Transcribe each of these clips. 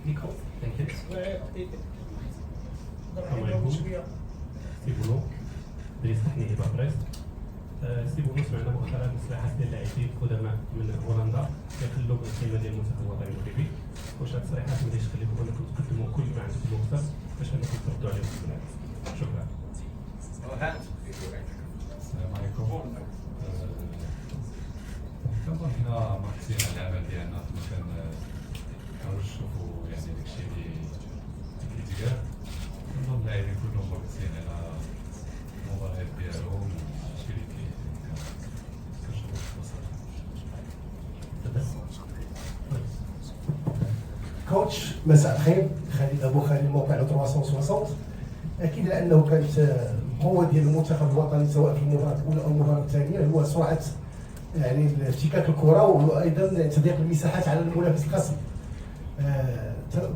Pico, t'inquiète. السلام عليكم. سي بونو دريس تحنيه بابريس. سي بونو سمعنا مؤخرا تصريحات ديال اللاعبين قدماء من هولندا كيخلوا بالقيمه ديال المنتخب الوطني المغربي. واش هاد التصريحات ما غاديش تخليكم انكم تقدموا كل ما عندكم اكثر باش انكم تردوا عليهم في الملعب؟ شكرا. السلام عليكم. كنظن حنا مركزين على العمل ديالنا ما كنشوفوا يعني داكشي اللي كيتقال. كنظن اللاعبين كلهم مركزين على المباريات ديالهم وشي اللي كنشوفوا في البصر. كوتش مساء الخير. خالد ابو خالد موقع 360. اكيد لانه كانت القوه ديال المنتخب الوطني سواء في المباراه الاولى او المباراه الثانيه هو سرعه يعني افتكاك الكره وايضا تضييق المساحات على المنافس الخصم.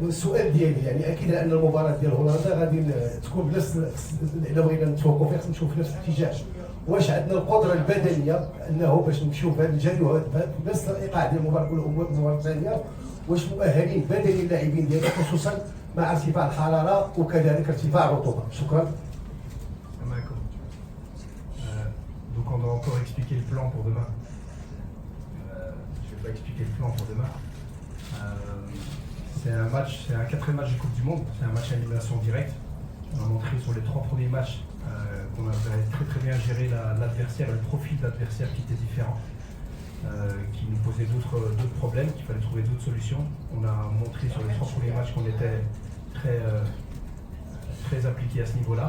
السؤال ديالي يعني اكيد ان المباراه ديال هولندا غادي تكون بنفس الا بغينا نتوقفوا فيها نمشيو في نفس الاتجاه. واش عندنا القدره البدنيه انه باش نمشيو في هذا الجدول بنفس الايقاع ديال المباراه الاولى والمباراه الثانيه؟ واش مؤهلين بدني اللاعبين ديالنا خصوصا مع ارتفاع الحراره وكذلك ارتفاع الرطوبه؟ شكرا. Donc on doit encore expliquer le plan pour demain. Je vais pas expliquer le plan pour demain. C'est un match, c'est un quatrième match de Coupe du Monde. C'est un match à élimination directe. On a montré sur les 3 premiers matchs qu'on avait très bien géré l'adversaire et le profil de l'adversaire qui était différent, qui nous posait d'autres problèmes, qu'il fallait trouver d'autres solutions. On a montré sur les 3 premiers matchs qu'on était très appliqué à ce niveau-là.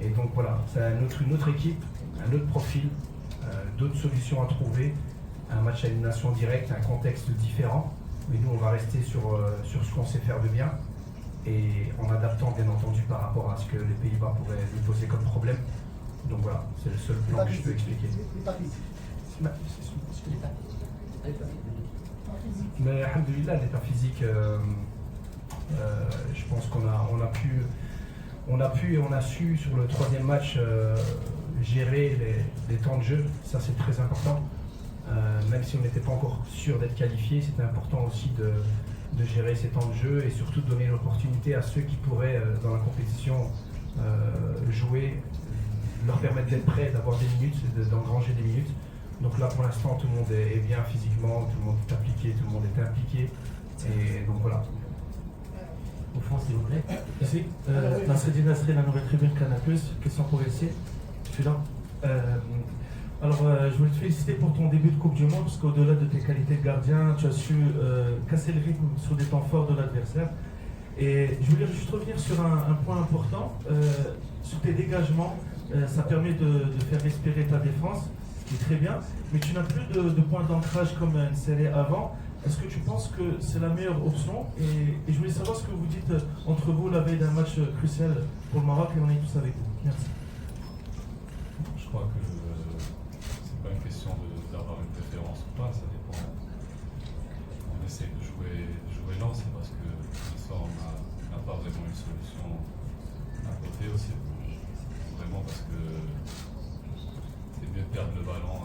Et donc voilà, c'est une autre équipe, un autre profil, d'autres solutions à trouver, un match à élimination directe, un contexte différent. Mais nous, on va rester sur ce qu'on sait faire de bien et en adaptant bien entendu par rapport à ce que les Pays-Bas pourraient nous poser comme problème. Donc voilà, c'est le seul plan que je peux expliquer. Mais alhamdoulilah, l'état physique, je pense qu'on a pu et on a su sur le 3e match gérer les temps de jeu. Ça c'est très important. Même si on n'était pas encore sûr d'être qualifié, c'était important aussi de gérer ces temps de jeu et surtout de donner l'opportunité à ceux qui pourraient dans la compétition jouer, leur permettre d'être prêts, d'avoir des minutes, d'engranger des minutes. Donc là pour l'instant tout le monde est bien physiquement, tout le monde est appliqué, tout le monde est impliqué et donc voilà. Au fond, s'il vous plaît. Ici, Nasreddin Nasri, la nouvelle tribune Canal+. Question pour ici. Je suis là. Alors, je voulais te féliciter pour ton début de Coupe du Monde, parce qu'au-delà de tes qualités de gardien, tu as su casser le rythme sur des temps forts de l'adversaire. Et je voulais juste revenir sur un point important. Sur tes dégagements, ça permet de faire respirer ta défense, ce qui est très bien. Mais tu n'as plus de point d'ancrage comme Nsele avant. Est-ce que tu penses que c'est la meilleure option et je voulais savoir ce que vous dites entre vous la veille d'un match crucial pour le Maroc et on est tous avec vous. Merci. Je crois que c'est pas une question d'avoir une préférence ou pas, ça dépend. On essaie de jouer lent, c'est parce que ce soir on n'a pas vraiment une solution à côté aussi. Vraiment parce que c'est mieux de perdre le ballon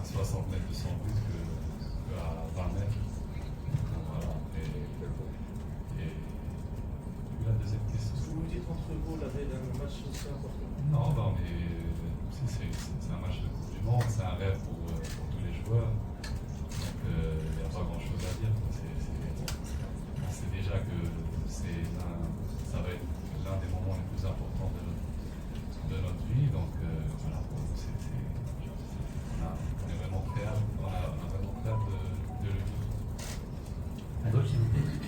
à 60 mètres de son but qu'à 20 mètres. Donc voilà. Et la deuxième question. Vous dites entre vous la veille d'un match aussi important? Non, mais c'est un match de Coupe du Monde, c'est un rêve pour tous les joueurs. Donc il n'y a pas grand chose à dire. On sait déjà que ça va être l'un des moments les plus importants de notre vie. Donc voilà, pour nous, on est vraiment prêt de le vivre. À gauche, s'il vous plaît.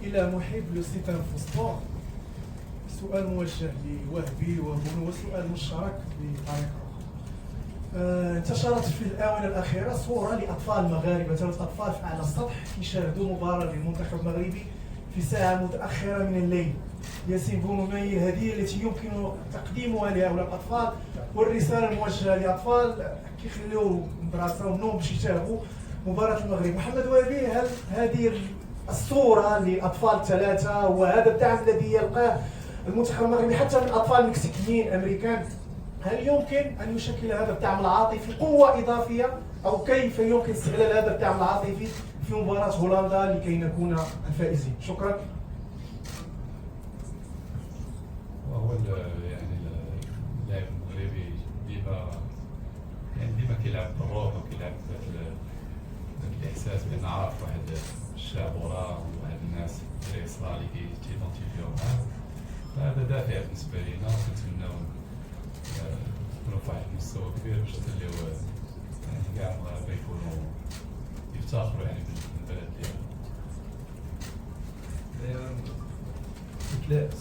إلى محب لو سيت ان فوسبور. سؤال موجه لوهبي وبونو وسؤال مشترك بطريقه اخرى. انتشرت في الاونه الاخيره صوره لاطفال مغاربه ثلاث اطفال على السطح يشاهدوا مباراه للمنتخب المغربي في ساعه متاخره من الليل. ياسين بونو ما هي الهديه التي يمكن تقديمها لهؤلاء الاطفال والرساله الموجهه لاطفال كيخليو مدرسه ونوم باش يشاهدوا مباراه المغرب؟ محمد وهبي، هل هذه الصوره للاطفال ثلاثه وهذا الدعم الذي يلقاه المنتخب المغربي حتى من اطفال مكسيكيين امريكان، هل يمكن ان يشكل هذا الدعم العاطفي قوه اضافيه او كيف يمكن استغلال هذا الدعم العاطفي في مباراة هولندا لكي نكون الفائزين. شكرا. وهو يعني اللاعب المغربي ديما كيلعب بالروح وكيلعب بالاحساس بان عارف واحد الشعب وراه وواحد الناس اللي صرا اللي كيتيدونتيفيو معاه، فهذا دافع بالنسبه لينا وكنتمناو نكونوا في واحد المستوى كبير باش نخليو يعني كاع المغاربه يكونوا يفتخروا يعني بالبلد ديالهم.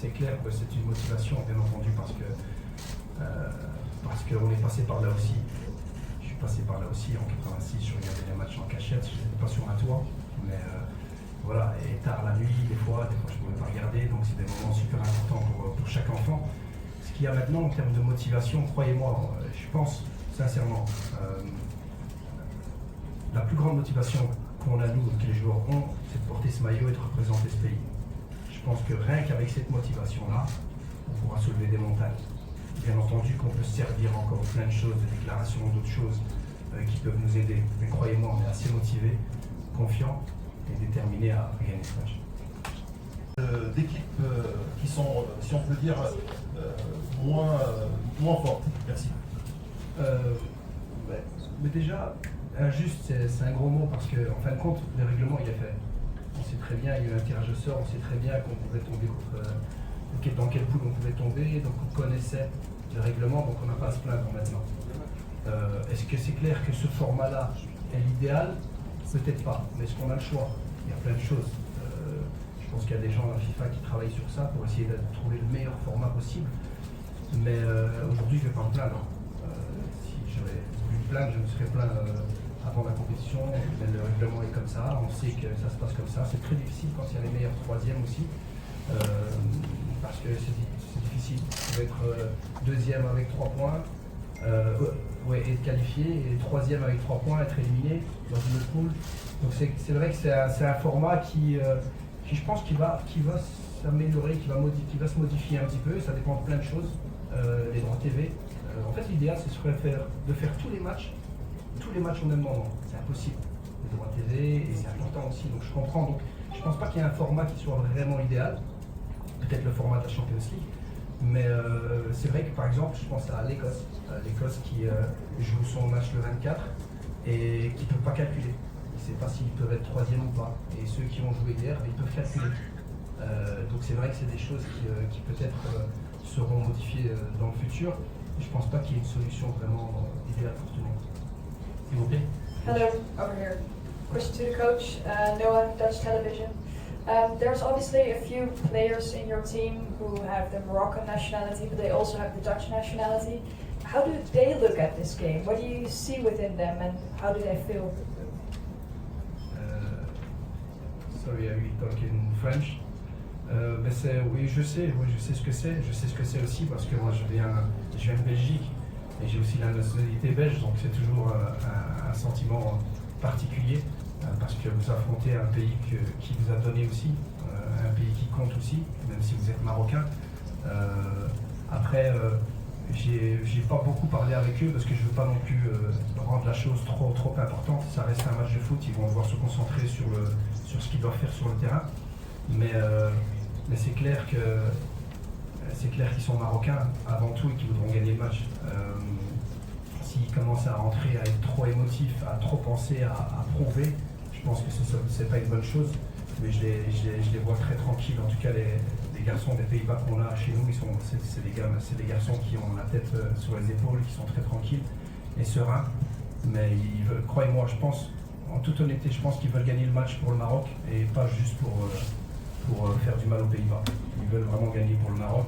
C'est clair que c'est une motivation, bien entendu, parce qu'on est passé par là aussi. Je suis passé par là aussi en 86, je regardais les matchs en cachette, je n'étais pas sur un toit, mais voilà, et tard la nuit, des fois je ne pouvais pas regarder, donc c'est des moments super importants pour chaque enfant. Ce qu'il y a maintenant en termes de motivation, croyez-moi, je pense sincèrement, la plus grande motivation qu'on a nous, que les joueurs ont, c'est de porter ce maillot et de représenter ce pays. Je pense que rien qu'avec cette motivation-là, on pourra soulever des montagnes. Bien entendu qu'on peut se servir encore de plein de choses, de déclarations, d'autres choses qui peuvent nous aider. Mais croyez-moi, on est assez motivés, confiants et déterminés à gagner ce match. D'équipes qui sont, si on peut dire, moins fortes. Merci. Mais déjà, injuste, c'est un gros mot parce qu'en fin de compte, le règlement il est fait. On sait très bien, il y a eu un tirage au sort, on sait très bien qu'on pouvait tomber dans quelle poule on pouvait tomber, donc on connaissait le règlement, donc on n'a pas à se plaindre maintenant. Est-ce que c'est clair que ce format-là est l'idéal? Peut-être pas, mais est-ce qu'on a le choix? Il y a plein de choses. Je pense qu'il y a des gens à la FIFA qui travaillent sur ça pour essayer de trouver le meilleur format possible. Mais aujourd'hui, je ne vais pas me plaindre. Si j'aurais voulu me plaindre, je me serais plaint avant la compétition. Mais le règlement est comme ça, on sait que ça se passe comme ça. C'est très difficile quand il y a les meilleurs troisièmes aussi. Parce que c'est difficile. On peut être deuxième avec 3 points, être qualifié, et troisième avec 3 points, être éliminé dans une autre poule. Donc c'est vrai que c'est un format qui je pense qui va s'améliorer, qui va se modifier un petit peu. Ça dépend de plein de choses. Les droits TV. En fait, l'idéal, ce serait de faire tous les matchs au même moment. C'est impossible. Les droits TV, et c'est important aussi. Donc je comprends. Donc je pense pas qu'il y ait un format qui soit vraiment idéal. Peut-être le format de la Champions League. Mais c'est vrai que par exemple, je pense à l'Écosse. L'Écosse qui joue son match le 24 et qui ne peut pas calculer. Il ne sait pas s'ils peuvent être troisième ou pas. Et ceux qui ont joué hier, ils peuvent calculer. Donc c'est vrai que c'est des choses qui peut-être seront modifiées dans le futur. Je ne pense pas qu'il y ait une solution vraiment idéale pour tout le monde. S'il vous plaît. Hello, over here. Question to the coach, Noah, Dutch Television. There's obviously a few players in your team who have the Moroccan nationality, but they also have the Dutch nationality. How do they look at this game? What do you see within them, and how do they feel? Sorry, I will talk in French. Oui, je sais ce que c'est. Je sais ce que c'est aussi parce que moi je viens de Belgique et j'ai aussi la nationalité belge, donc c'est toujours un sentiment particulier parce que vous affrontez un pays qui vous a donné aussi, un pays qui compte aussi, même si vous êtes marocain. Après, j'ai pas beaucoup parlé avec eux parce que je veux pas non plus rendre la chose trop importante. Ça reste un match de foot, ils vont devoir se concentrer sur ce qu'ils doivent faire sur le terrain. Mais c'est clair qu'ils sont marocains avant tout et qu'ils voudront gagner le match. S'ils commencent à rentrer, à être trop émotifs, à trop penser, à prouver, je pense que c'est pas une bonne chose. Mais je les vois très tranquilles. En tout cas, les garçons des Pays-Bas qu'on a chez nous, c'est des garçons qui ont la tête sur les épaules, qui sont très tranquilles et sereins. Mais ils veulent, croyez-moi, je pense, en toute honnêteté, je pense qu'ils veulent gagner le match pour le Maroc et pas juste pour faire du mal aux Pays-Bas. Ils veulent vraiment gagner pour le Maroc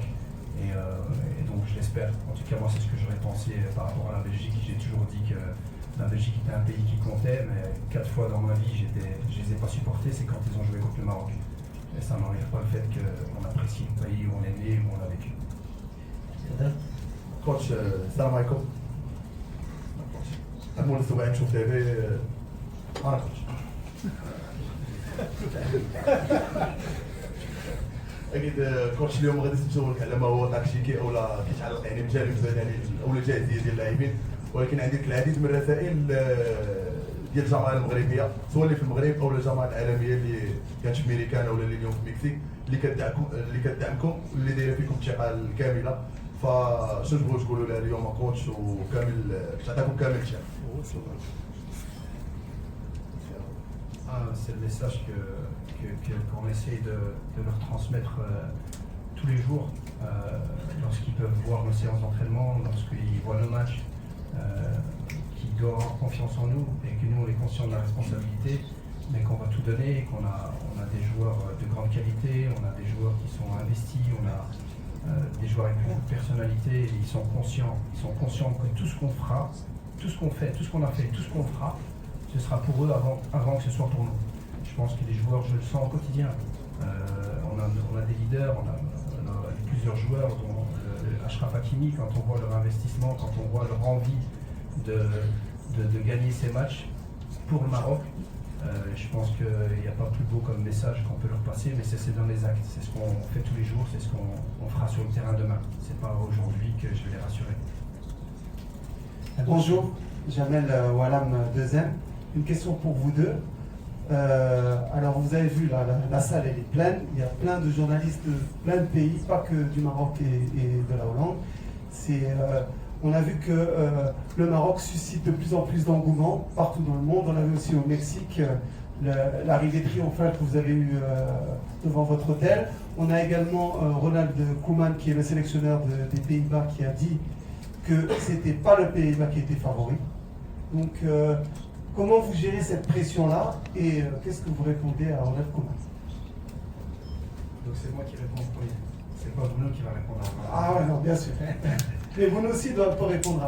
et donc je l'espère. En tout cas, moi, c'est ce que j'aurais pensé par rapport à la Belgique. J'ai toujours dit que la Belgique était un pays qui comptait, mais 4 fois dans ma vie, je les ai pas supportés, c'est quand ils ont joué contre le Maroc. Et ça n'enlève pas le fait qu'on apprécie le pays où on est né, où on a vécu. Coach, salam alaikum. أمول السبعين نشوف تيفي أنا كوتش. أكيد كوتش اليوم غادي نسولك على ما هو تكتيكي أو لا كيتعلق يعني بالجانب البدني أو الجاهزية ديال اللاعبين، ولكن عندك العديد من الرسائل ديال الجامعه المغربيه سواء اللي في المغرب او الجامعه العالميه اللي كانت في ميريكان ولا اللي اليوم في المكسيك اللي كتدعمكم واللي دايره فيكم الثقه الكامله. فشنو تبغوا تقولوا لها اليوم كوتش وكامل تعطيكم كامل الثقه؟ C'est le message qu'on essaie de leur transmettre tous les jours lorsqu'ils peuvent voir nos séances d'entraînement, lorsqu'ils voient nos matchs, qu'ils doivent avoir confiance en nous et que nous on est conscients de la responsabilité, mais qu'on va tout donner, qu'on a des joueurs de grande qualité, on a des joueurs qui sont investis, on a des joueurs avec beaucoup de personnalité, et ils sont conscients que tout ce qu'on fera, tout ce qu'on fait, tout ce qu'on a fait, tout ce qu'on fera, ce sera pour eux avant que ce soit pour nous. Je pense que les joueurs, je le sens au quotidien. On a des leaders, on a plusieurs joueurs, dont Achraf Hakimi, quand on voit leur investissement, quand on voit leur envie de gagner ces matchs pour le Maroc. Je pense qu'il n'y a pas plus beau comme message qu'on peut leur passer, mais c'est dans les actes. C'est ce qu'on fait tous les jours, c'est ce qu'on fera sur le terrain demain. Ce n'est pas aujourd'hui que je vais les rassurer. Bonjour, Jamel Walam Deuxième. Une question pour vous deux. Alors vous avez vu, la salle elle est pleine, il y a plein de journalistes de plein de pays, pas que du Maroc et de la Hollande. On a vu que le Maroc suscite de plus en plus d'engouement partout dans le monde. On a vu aussi au Mexique l'arrivée triomphale que vous avez eue devant votre hôtel. On a également Ronald Koeman, qui est le sélectionneur des Pays-Bas, qui a dit que ce n'était pas le Pays-Bas qui était favori. Donc comment vous gérez cette pression-là et qu'est-ce que vous répondez à Ronald Koeman? Donc c'est moi qui réponds en premier. C'est pas Bruno qui va répondre à moi. Ah ouais, non, bien sûr. Mais Bruno aussi doit pas répondre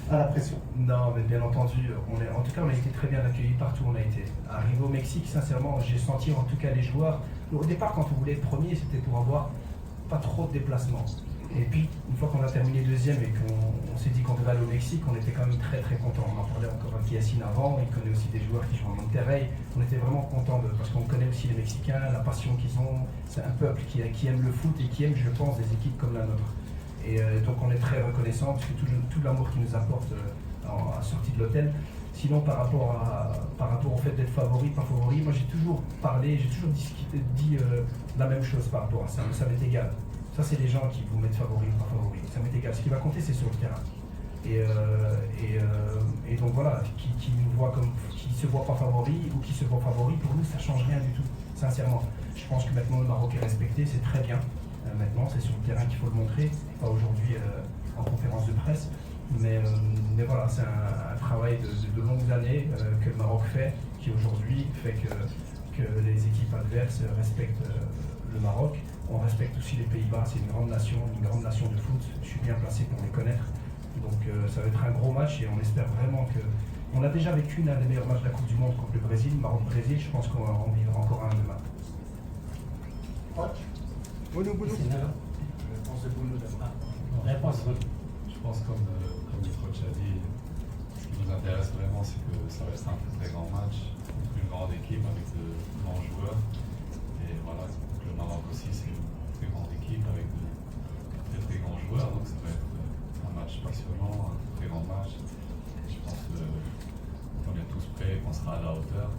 à la pression. Non, mais bien entendu, en tout cas on a été très bien accueillis partout où on a été. Arrivé au Mexique, sincèrement, j'ai senti en tout cas les joueurs. Au départ, quand on voulait être premier, c'était pour avoir pas trop de déplacements. Et puis, une fois qu'on a terminé deuxième et qu'on s'est dit qu'on devait aller au Mexique, on était quand même très très contents. On en parlait encore avec Yacine avant, il connaît aussi des joueurs qui jouent en Monterrey. On était vraiment contents parce qu'on connaît aussi les Mexicains, la passion qu'ils ont. C'est un peuple qui aime le foot et qui aime, je pense, des équipes comme la nôtre. Et donc on est très reconnaissants parce que tout l'amour qu'ils nous apportent à sortie de l'hôtel. Sinon, par rapport au fait d'être favori, pas favori, moi j'ai toujours parlé, j'ai toujours dit la même chose par rapport à ça. Ça m'est égal. Ça, c'est les gens qui vous mettent favori ou pas favori. Ça m'est égal. Ce qui va compter, c'est sur le terrain. Et donc voilà, qui nous voit comme, qui se voit pas favori ou qui se voit favori, pour nous, ça change rien du tout. Sincèrement, je pense que maintenant le Maroc est respecté, c'est très bien. Maintenant, c'est sur le terrain qu'il faut le montrer, pas aujourd'hui en conférence de presse. Mais voilà, c'est un travail de longues années que le Maroc fait, qui aujourd'hui fait que les équipes adverses respectent le Maroc. On respecte aussi les Pays-Bas, c'est une grande nation de foot. Je suis bien placé pour les connaître. Donc ça va être un gros match et on espère vraiment que... On a déjà vécu l'un des meilleurs matchs de la Coupe du Monde contre le Brésil, Maroc-Brésil. Je pense qu'on va en vivre encore un demain. Je pense comme le coach a dit, ce qui nous intéresse vraiment, c'est que ça reste un très grand match contre une grande équipe avec de grands joueurs. Et voilà, le Maroc aussi, c'est une très grande équipe avec de très grands joueurs. Donc ça va être un match passionnant, un très grand match. Et je pense qu'on est tous prêts, qu'on sera à la hauteur.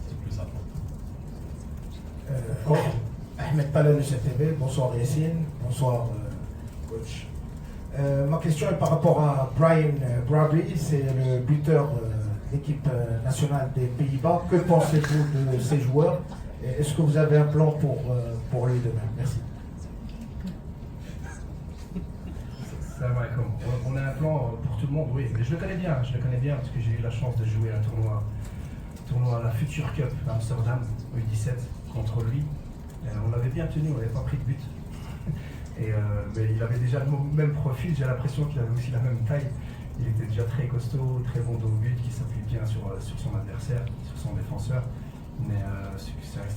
C'est plus important. Ahmed Palal de CTV, bonsoir Yacine, bonsoir coach. Ma question est par rapport à Brian Bradley, c'est le buteur de l'équipe nationale des Pays-Bas. Que pensez-vous de ces joueurs? Est-ce que vous avez un plan pour lui demain? Merci. Salam alaikum. On a un plan pour tout le monde, oui, mais je le connais bien parce que j'ai eu la chance de jouer un tournoi à la Future Cup à Amsterdam, U17, contre lui. On l'avait bien tenu, on n'avait pas pris de but. Mais il avait déjà le même profil, j'ai l'impression qu'il avait aussi la même taille. Il était déjà très costaud, très bon au but, qui s'appuie bien sur son adversaire, sur son défenseur. Mais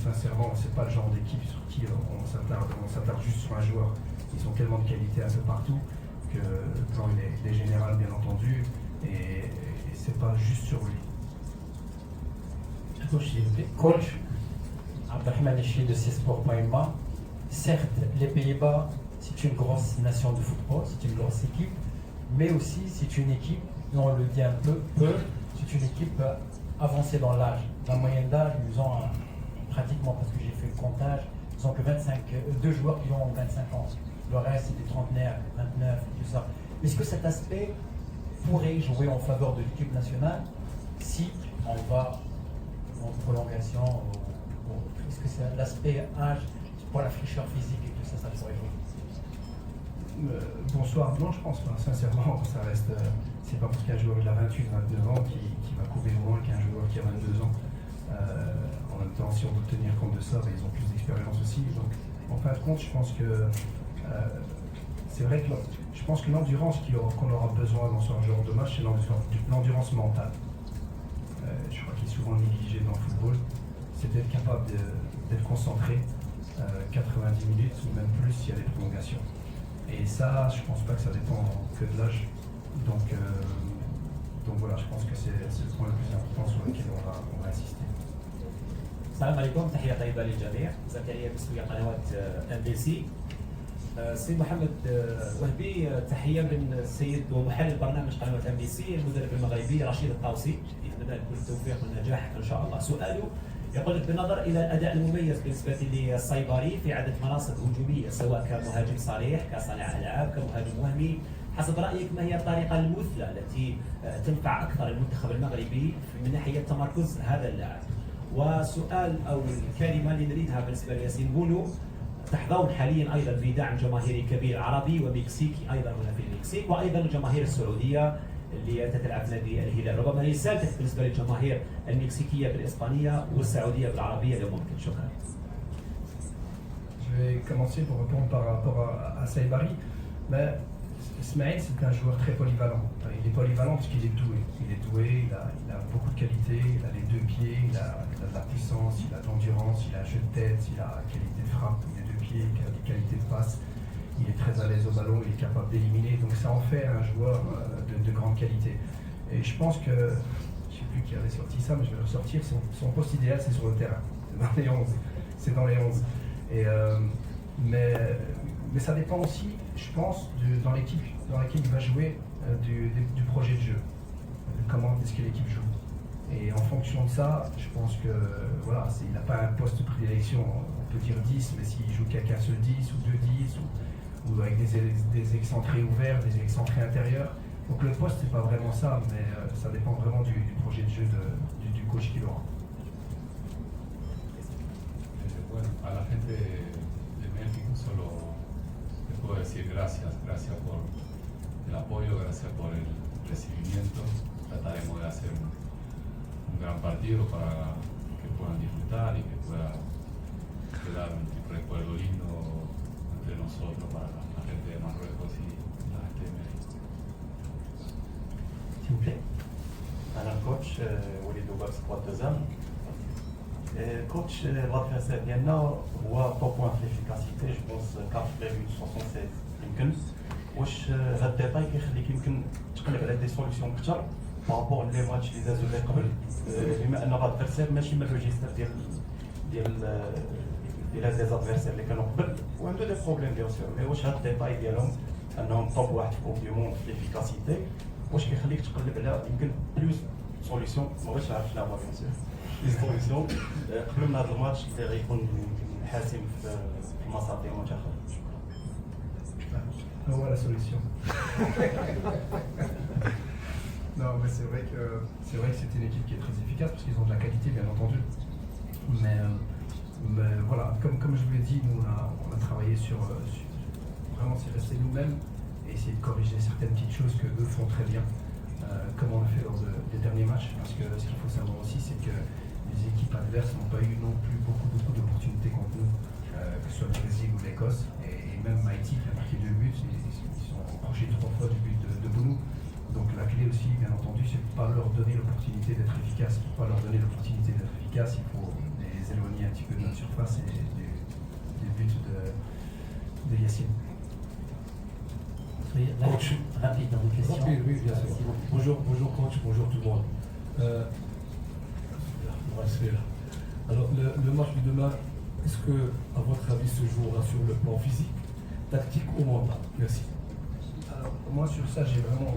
sincèrement, c'est pas le genre d'équipe sur qui on s'attarde juste sur un joueur. Ils ont tellement de qualité un peu partout que le plan il est général bien entendu et c'est pas juste sur lui. Coach, Abdelrahman Echi de CSport.ma. Certes, les Pays-Bas, c'est une grosse nation de football, c'est une grosse équipe, mais aussi c'est une équipe, on le dit un peu, c'est une équipe avancés dans l'âge. La moyenne d'âge, ils ont pratiquement, parce que j'ai fait le comptage, ils ont que 2 joueurs qui ont 25 ans. Le reste, c'est des trentenaires, 29, tout ça. Est-ce que cet aspect pourrait jouer en faveur de l'équipe nationale si on va en prolongation est-ce que c'est l'aspect âge pour la fraîcheur physique et tout ça, ça pourrait jouer? Bonsoir, non je pense pas, sincèrement, ça reste, c'est pas parce qu'un joueur il a 28, 29 ans qui va courir moins qu'un joueur qui a 22 ans. En même temps, si on veut tenir compte de ça, ils ont plus d'expérience aussi. Donc, en fin de compte, je pense que c'est vrai que je pense que l'endurance qu'on aura besoin dans ce genre de match, c'est l'endurance mentale. Je crois qu'il est souvent négligé dans le football. C'est d'être capable d'être concentré 90 minutes ou même plus s'il y a des prolongations. Et ça, je pense pas que ça dépend que de l'âge. Donc voilà, je pense que c'est le point le plus important sur lequel on va insister. السلام عليكم، تحية طيبة للجميع. زكريا بسوية قنوات MBC. سي محمد وهبي، تحية من السيد ومحلل برنامج قنوات MBC المدرب المغربي رشيد الطاوسي، يتمنى لك كل التوفيق والنجاح ان شاء الله. سؤاله يقول لك بالنظر الى الاداء المميز بالنسبه للصيبري في عدد مناصب هجوميه سواء كمهاجم صريح كصانع العاب كمهاجم وهمي، حسب رايك ما هي الطريقه المثلى التي تنفع اكثر المنتخب المغربي من ناحيه تمركز هذا اللاعب؟ وسؤال او الكلمه اللي نريدها بالنسبه لياسين بونو، تحظون حاليا ايضا بدعم جماهيري كبير عربي ومكسيكي ايضا هنا في المكسيك، وايضا الجماهير السعوديه اللي تتلعب في نادي الهلال. ربما رسالتك بالنسبه للجماهير المكسيكيه بالاسبانيه والسعوديه بالعربيه لو ممكن. شكرا. Je vais commencer pour répondre par rapport à Saïbari. Mais Ismaël, c'est un joueur très polyvalent. Il est polyvalent parce qu'il est doué. Il est doué, il a beaucoup de qualités, il a les 2 pieds, il a de la puissance, il a de l'endurance, il a un jeu de tête, il a la qualité de frappe, il a 2 pieds, il a des qualités de passe. Il est très à l'aise au ballon, il est capable d'éliminer. Donc ça en fait un joueur de grande qualité. Et je pense que, je ne sais plus qui avait sorti ça, mais je vais le ressortir, son poste idéal c'est sur le terrain. C'est dans les 11. C'est dans les 11. Et, mais ça dépend aussi, je pense, dans l'équipe dans laquelle il va jouer du projet de jeu. Comment est-ce que l'équipe joue. Et en fonction de ça, je pense que voilà, il n'a pas un poste de prédilection. On peut dire 10, mais s'il joue qu'un seul 10 ou 2-10 ou avec des excentrés ouverts, des excentrés intérieurs. Donc le poste, c'est pas vraiment ça, mais ça dépend vraiment du projet de jeu du coach qui l'aura. Bueno, a la gente de México solo les puedo decir gracias por el apoyo, gracias por el recibimiento. Trataremos de hacer un gran partido para que puedan disfrutar y que pueda quedar un recuerdo lindo entre nosotros para la gente de Marruecos y la gente de México. S'il vous plaît. أنا الكوتش وليد بوباك سكواد دوزام. كوتش لادفيرسير ديالنا هو توب بوان في ليفيكاسيتي، جو بونس 4.76 يمكن. واش هاد الديتاي كيخليك يمكن تقلب على دي سوليسيون كثر بارابور لي ماتش اللي دازو اللي قبل، بما ان لادفيرسير ماشي من الريجيستر ديال هاد لي زادفيرسير اللي كانوا قبل، وعندو دي بروبليم بيان سور. مي واش هاد الديتاي ديالهم انهم توب واحد في كوب دي موند في ليفيكاسيتي، واش كيخليك تقلب على يمكن بلوس سوليسيون، ما بغيتش نعرف شنو هما بيان سور لي سوليسيون قبل من هذا الماتش اللي غيكون حاسم في المسار ديال المنتخب. Voilà la solution. Non, mais c'est vrai que c'est une équipe qui est très efficace parce qu'ils ont de la qualité, bien entendu. Mais voilà, comme je vous l'ai dit, nous on a travaillé sur vraiment c'est rester nous-mêmes et essayer de corriger certaines petites choses que eux font très bien, comme on a fait lors des derniers matchs. Parce que ce qu'il faut savoir aussi, c'est que les équipes adverses n'ont pas eu non plus beaucoup d'opportunités contre nous, que ce soit le Brésil ou l'Écosse. Et même Haïti qui a marqué 2 buts, ils sont approchés 3 fois du but de Bounou. Donc la clé aussi, bien entendu, c'est de ne pas leur donner l'opportunité d'être efficace. Pour ne pas leur donner l'opportunité d'être efficace, il faut les éloigner un petit peu de notre surface et des buts de Yassine. Coach, rapide dans vos questions. Rapide, oui, bien sûr. Bonjour coach, bonjour tout le monde. On va rester là. Alors le match de demain, est-ce que, à votre avis, se jouera sur le plan physique, tactique ou mental? Merci. Alors moi sur ça j'ai vraiment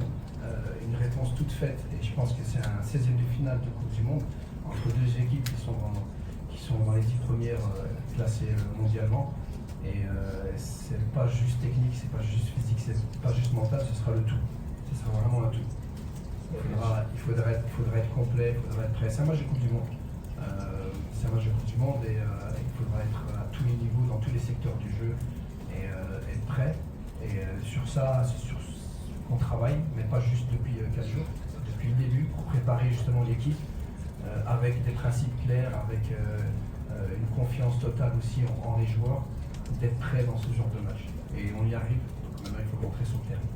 une réponse toute faite. Et je pense que c'est un 16e de finale de Coupe du Monde entre deux équipes qui sont dans les 10 premières classées mondialement. Et c'est pas juste technique, c'est pas juste physique, c'est pas juste mental, ce sera le tout. Ce sera vraiment un tout. Il faudrait être complet, il faudrait être prêt. C'est un match de Coupe du Monde. C'est un match de Coupe du Monde et il faudra être à tous les niveaux, dans tous les secteurs du jeu et être prêt. Et sur ça, c'est sur ce qu'on travaille, mais pas juste depuis 4 jours, depuis le début, pour préparer justement l'équipe avec des principes clairs, avec une confiance totale aussi en les joueurs, d'être prêt dans ce genre de match. Et on y arrive, donc maintenant il faut rentrer sur le terrain.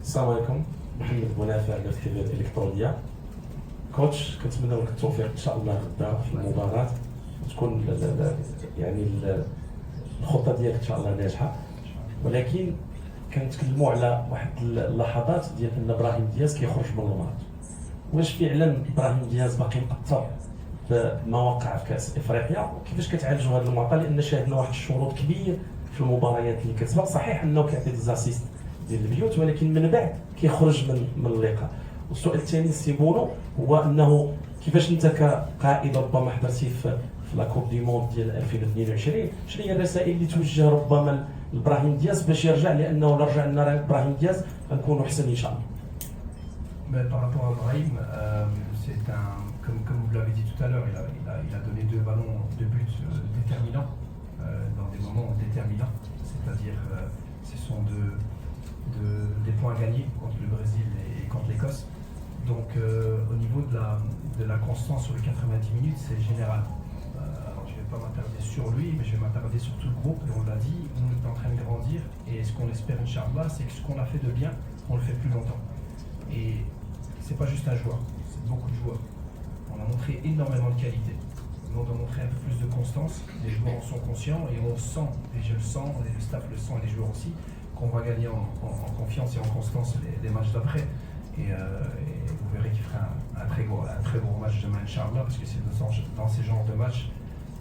السلام عليكم. محمد بونافع على الكتابات الالكترونيه. كوتش كنتمنى لك التوفيق ان شاء الله غدا في المباراه وتكون يعني الخطه ديالك ان شاء الله ناجحه، ولكن كنتكلموا على واحد اللحظات ديال ان ابراهيم دياز كيخرج من الماتش. واش فعلا ابراهيم دياز باقي مأثر بما وقع في كاس افريقيا وكيفاش كتعالجوا هذا المعطى؟ لان شاهدنا واحد الشروط كبير في المباريات اللي كتسبق. صحيح انه كيعطي ديزاسيست ديال البيوت ولكن من بعد كيخرج من اللقاء. والسؤال الثاني سي بونو هو انه كيفاش انت كقائد ربما حضرتي في لاكوب دي موند ديال 2022 شنو هي الرسائل اللي توجه ربما لابراهيم دياز باش يرجع، لانه لو رجع لنا ابراهيم دياز غنكونوا احسن ان شاء الله. Mais par rapport à Brahim, c'est comme vous l'avez dit tout à l'heure, il a donné 2 ballons, 2 buts déterminants, dans des moments déterminants. C'est-à-dire, ce sont des points gagnés contre le Brésil et contre l'Écosse. Donc, au niveau de la constance sur les 90 minutes, c'est général. Alors, je ne vais pas m'attarder sur lui, mais je vais m'attarder sur tout le groupe. Et on l'a dit, on est en train de grandir. Et ce qu'on espère, Inch'Allah, c'est que ce qu'on a fait de bien, on le fait plus longtemps. Et c'est pas juste un joueur, c'est beaucoup de joueurs. On a montré énormément de qualité. Nous, on doit montrer un peu plus de constance. Les joueurs en sont conscients et on sent, et je le sens, et le staff le sent, et les joueurs aussi, qu'on va gagner en confiance et en constance les matchs d'après. Et vous verrez qu'il fera un très gros match demain, Inch'Allah, parce que c'est dans ces genres de matchs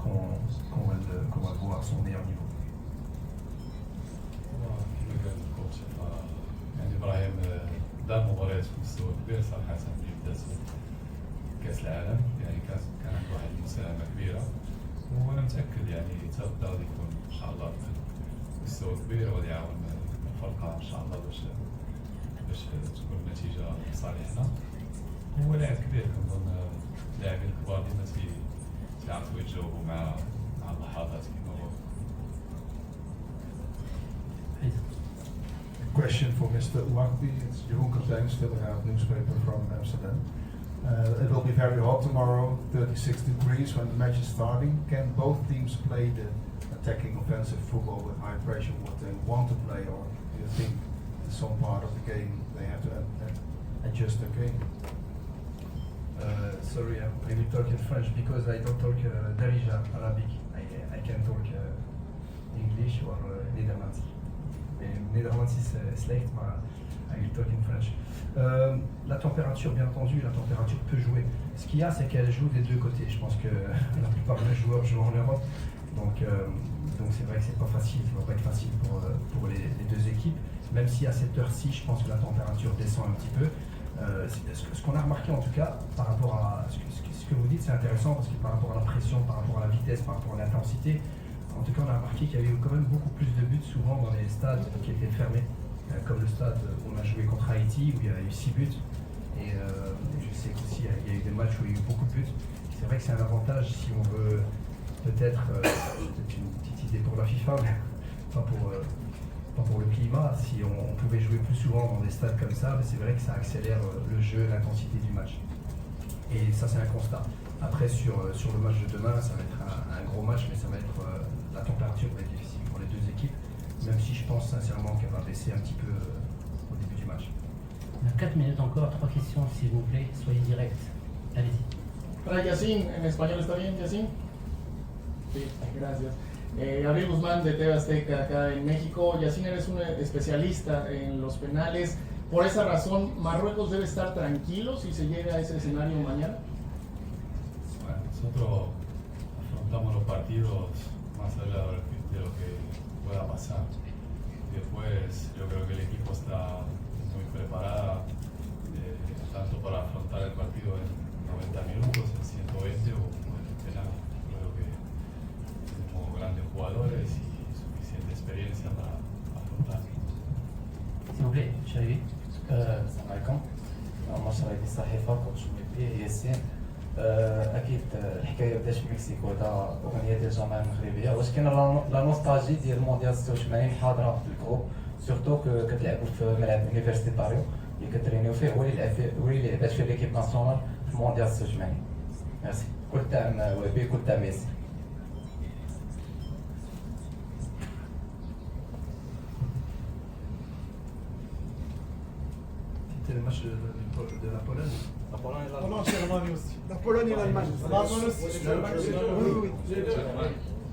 qu'on va voir son meilleur niveau. دار مباريات في مستوى كبير صراحة اللي بدات كأس العالم، يعني كانت واحد المساهمة كبيرة، وأنا متأكد يعني حتى غدا غادي يكون إن شاء الله في مستوى كبير وغادي يعاون الفرقة إن شاء الله باش تكون النتيجة لصالحنا. هو لاعب كبير، كنظن اللاعبين الكبار ديما تيعرفوا يتجاوبوا مع اللحظات كيما هو. Question for Mr. Ouakbi. It's Jeroen Kaptein, Stillehout newspaper from Amsterdam. It will be very hot tomorrow, 36 degrees when the match is starting. Can both teams play the attacking offensive football with high pressure what they want to play, or do you think in some part of the game they have to adjust their game? Sorry, I will talk in French because I don't talk Darija Arabic. I can talk English or Nederlands. Nederlands is slecht, maar I will talk in French. La température, bien entendu, la température peut jouer. Ce qu'il y a, c'est qu'elle joue des deux côtés. Je pense que la plupart des joueurs jouent en Europe, donc c'est vrai que c'est pas facile. Ça va pas être facile pour les deux équipes. Même si à cette heure-ci, je pense que la température descend un petit peu. Ce qu'on a remarqué en tout cas, par rapport à ce que vous dites, c'est intéressant parce que par rapport à la pression, par rapport à la vitesse, par rapport à l'intensité, en tout cas, on a remarqué qu'il y avait quand même beaucoup plus de buts souvent dans les stades qui étaient fermés, comme le stade où on a joué contre Haïti, où il y a eu 6 buts. Et je sais qu'aussi, il y a eu des matchs où il y a eu beaucoup de buts. C'est vrai que c'est un avantage si on veut peut-être une petite idée pour la FIFA, mais pas pour le climat. Si on pouvait jouer plus souvent dans des stades comme ça, c'est vrai que ça accélère le jeu, l'intensité du match. Et ça, c'est un constat. Après, sur le match de demain, ça va être un gros match, mais ça va être la température va être difficile pour les deux équipes, même si je pense sincèrement qu'elle va baisser un petit peu au début du match. On a 4 minutes encore, 3 questions s'il vous plaît, soyez direct. Allez-y. Para Yacine, en español está bien, Yacine? Sí, gracias. Gabriel Guzmán de TV Azteca acá en México. Yacine, eres un especialista en los penales. Por esa razón, ¿Marruecos debe estar tranquilo si se llega a ese escenario mañana? Bueno, nosotros afrontamos los partidos más allá de lo que pueda pasar. Después yo creo que el equipo está muy preparada, tanto para afrontar el partido en 90 minutos, en 120 o en el penal. Creo que tenemos grandes jugadores y suficiente experiencia para afrontar. S'il vous plaît, Chahidi. السلام عليكم. عمر شرايدي الصحيفة كوتش ميبي ياسين. اكيد الحكايه بدات في المكسيك وهذا اغنيه ديال الجماهير المغربيه واش كاين لا نوستالجي ديال المونديال 86 حاضره في الكروب سورتو كتلعبوا في ملعب يونيفرسيتاريو اللي كترينيو فيه هو اللي لعبات فيه ليكيب ناسيونال في المونديال 86. ميرسي. كل تاع وهبي كل تاع ميسي. C'était le match de la Pologne. La Pologne et l'Allemagne aussi. La Pologne et l'Allemagne. L'Allemagne aussi. Oui.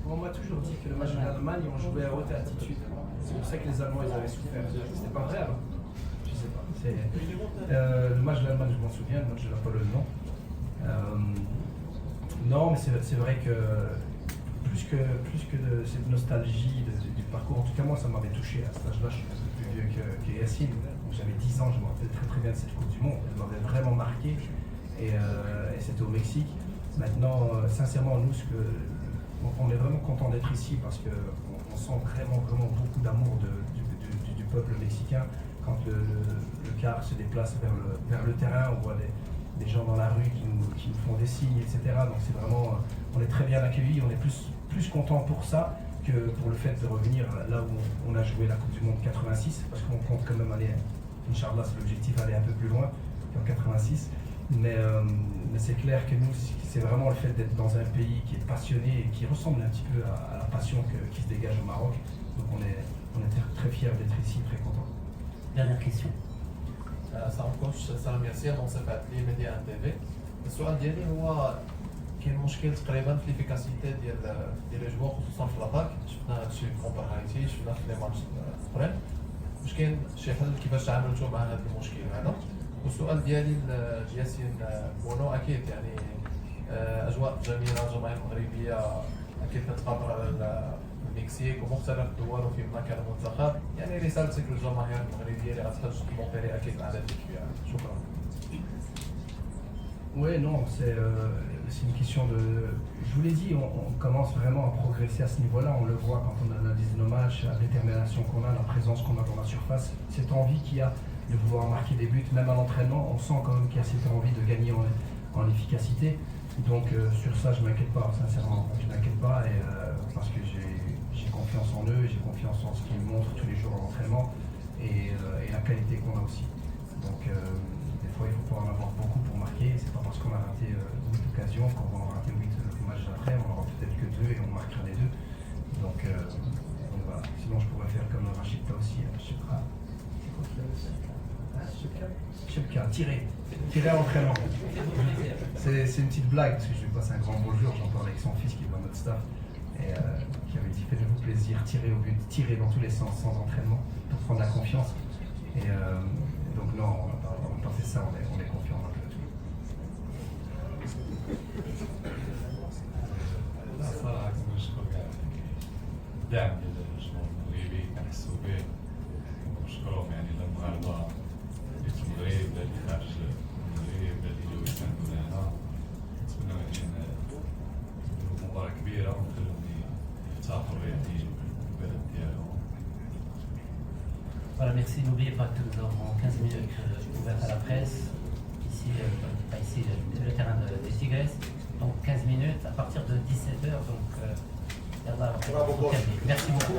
On m'a toujours dit que le match de l'Allemagne, on jouait à haute altitude. C'est pour ça que les Allemands ils avaient souffert. C'était pas vrai alors? Je sais pas. Le match de l'Allemagne, je m'en souviens, le match de la Pologne, non. Non, mais c'est vrai que plus que cette nostalgie du parcours, en tout cas moi ça m'avait touché à cet âge-là. Je suis un peu plus vieux que Yacine. J'avais 10 ans, je me rappelle très bien de cette Coupe du Monde. Elle m'avait vraiment marqué et c'était au Mexique. Maintenant, sincèrement, nous, on est vraiment content d'être ici parce qu'on sent vraiment beaucoup d'amour du peuple mexicain. Quand le car se déplace vers le terrain, on voit des gens dans la rue qui nous font des signes, etc. Donc c'est vraiment, on est très bien accueillis, on est plus content pour ça que pour le fait de revenir là où on a joué la Coupe du Monde 86, parce qu'on compte quand même aller, Inch'Allah, c'est l'objectif, aller un peu plus loin qu'en 86. Mais c'est clair que nous, c'est vraiment le fait d'être dans un pays qui est passionné et qui ressemble un petit peu à la passion qui se dégage au Maroc. Donc on est très fiers d'être ici, très contents. Dernière question. السلام كوتش سلام ياسين منصفات لي ميديا ان تي في. السؤال ديالي هو كاين مشكل تقريبا في ليفيكاسيتي ديال لي جوار خصوصا في لاطاك. شفنا هادشي كونتر هايتي، شفنا في لي ماتش الاخرين. واش كاين شي حل كيفاش تعاملتوا مع هذا المشكل هذا؟ والسؤال ديالي لياسين بونو، اكيد يعني اجواء جميله، الجماهير المغربيه اكيد كتقابل على المكسيك ومختلف الدول وفيما كان المنتخب، يعني رسالتك للجماهير المغربيه اللي غتخرج تمونطيري اكيد الاعداد الكبيره. شكرا. Oui, non, c'est une question de... Je vous l'ai dit, on commence vraiment à progresser à ce niveau-là. On le voit quand on analyse nos matchs, la détermination qu'on a, la présence qu'on a dans la surface, cette envie qu'il y a de vouloir marquer des buts, même à l'entraînement, on sent quand même qu'il y a cette envie de gagner en efficacité. Donc sur ça, je ne m'inquiète pas, sincèrement. Je ne m'inquiète pas parce que j'ai confiance en eux, j'ai confiance en ce qu'ils montrent tous les jours à l'entraînement et la qualité qu'on a aussi. Donc des fois, il faut pas en avoir beaucoup pour marquer. C'est pas parce qu'on a raté 8 occasions qu'on va en rater 8 le match d'après. On en aura peut-être que 2 et on marquera les 2. Donc voilà. Sinon, je pourrais faire comme Rachidka aussi. Chepka, tirer à l'entraînement. C'est une petite blague parce que je lui passe un grand bonjour. J'en parle avec son fils qui est dans notre staff et qui avait dit faites-vous plaisir, tirez au but, tirez dans tous les sens sans entraînement pour prendre la confiance. Et donc non, on n'a pas fait ça, on est confiant dans le jeu. دعم للجمهور المغربي كنحسوا به ونشكرهم، يعني للمغاربه اللي في المغرب ولا اللي خارج المغرب ولا اللي جاو يساندونا هنا. نتمنوا يديروا مباراه كبيره ونخليهم يفتخروا يعني بالبلد ديالهم. Voilà, merci. N'oubliez pas que nous aurons 15 minutes ouvertes à la presse. Ici, pas ici, le terrain des Tigres. Donc 15 minutes à partir de 17h. Donc, merci beaucoup.